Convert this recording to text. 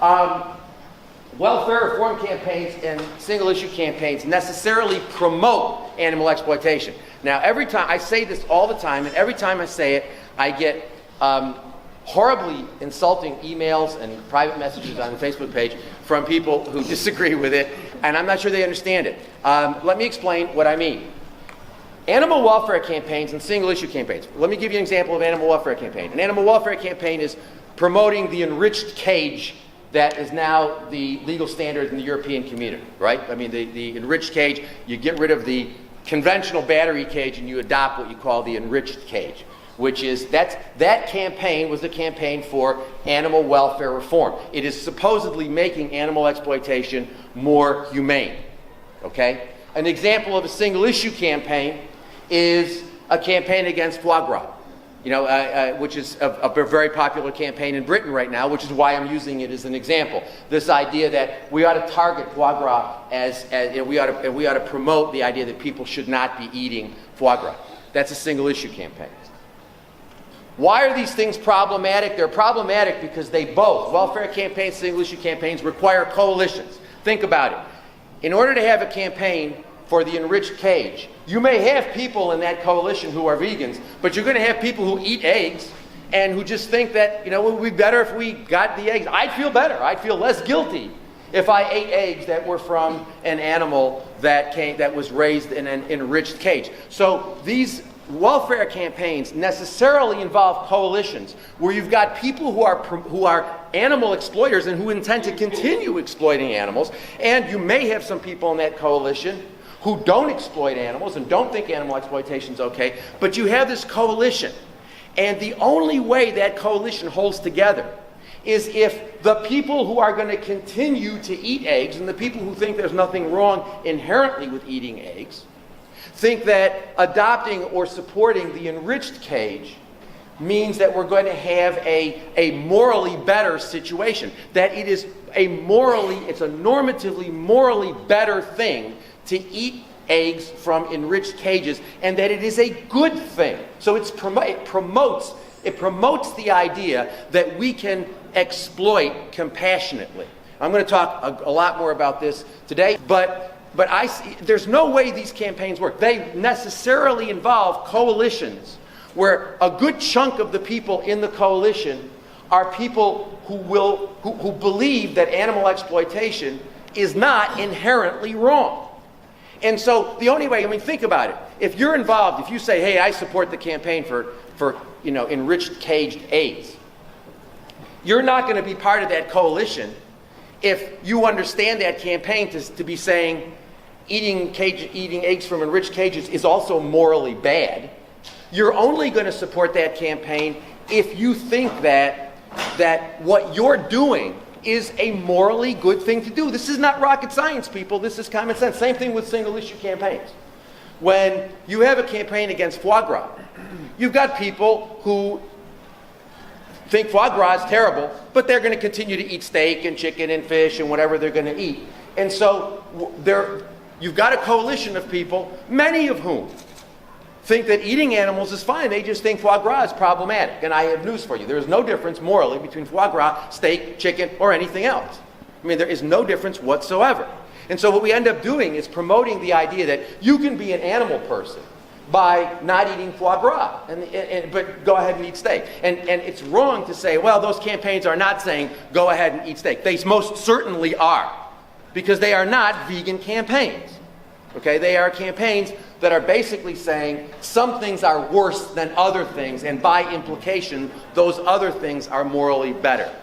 Welfare reform campaigns and single-issue campaigns necessarily promote animal exploitation. Now, every time I say this all the time, and every time I say it, I get horribly insulting emails and private messages on the Facebook page from people who disagree with it, and I'm not sure they understand it. Let me explain what I mean. Animal welfare campaigns and single-issue campaigns. Let me give you an example of an animal welfare campaign. An animal welfare campaign is promoting the enriched cage that is now the legal standard in the European community, right? I mean, the enriched cage, you get rid of the conventional battery cage and you adopt what you call the enriched cage, which is, that campaign was the campaign for animal welfare reform. It is supposedly making animal exploitation more humane, okay? An example of a single-issue campaign is a campaign against foie gras, which is a very popular campaign in Britain right now, which is why I'm using it as an example. This idea that we ought to target foie gras we ought to promote the idea that people should not be eating foie gras. That's a single-issue campaign. Why are these things problematic? They're problematic because they both, welfare campaigns, single-issue campaigns, require coalitions. Think about it. In order to have a campaign for the enriched cage, you may have people in that coalition who are vegans, but you're going to have people who eat eggs and who just think that, it would be better if we got the eggs. I'd feel better. I'd feel less guilty if I ate eggs that were from an animal that was raised in an enriched cage. So these welfare campaigns necessarily involve coalitions where you've got people who are animal exploiters and who intend to continue exploiting animals, and you may have some people in that coalition who don't exploit animals and don't think animal exploitation is okay, but you have this coalition. And the only way that coalition holds together is if the people who are going to continue to eat eggs and the people who think there's nothing wrong inherently with eating eggs think that adopting or supporting the enriched cage means that we're going to have a morally better situation, that it's a normatively morally better thing to eat eggs from enriched cages, and that it is a good thing. So it promotes the idea that we can exploit compassionately. I'm going to talk a lot more about this today, but I see there's no way these campaigns work. They necessarily involve coalitions where a good chunk of the people in the coalition are people who believe that animal exploitation is not inherently wrong. And so the only way, think about it. If you're involved, if you say, hey, I support the campaign for enriched caged eggs, you're not going to be part of that coalition if you understand that campaign to be saying eating eggs from enriched cages is also morally bad. You're only going to support that campaign if you think that what you're doing is a morally good thing to do. This is not rocket science, people. This is common sense. Same thing with single-issue campaigns. When you have a campaign against foie gras, you've got people who think foie gras is terrible, but they're going to continue to eat steak and chicken and fish and whatever they're going to eat. And so you've got a coalition of people, many of whom think that eating animals is fine. They just think foie gras is problematic. And I have news for you. There is no difference morally between foie gras, steak, chicken, or anything else. There is no difference whatsoever. And so what we end up doing is promoting the idea that you can be an animal person by not eating foie gras, but go ahead and eat steak. And it's wrong to say, well, those campaigns are not saying go ahead and eat steak. They most certainly are, because they are not vegan campaigns. Okay, they are campaigns that are basically saying some things are worse than other things, and by implication, those other things are morally better.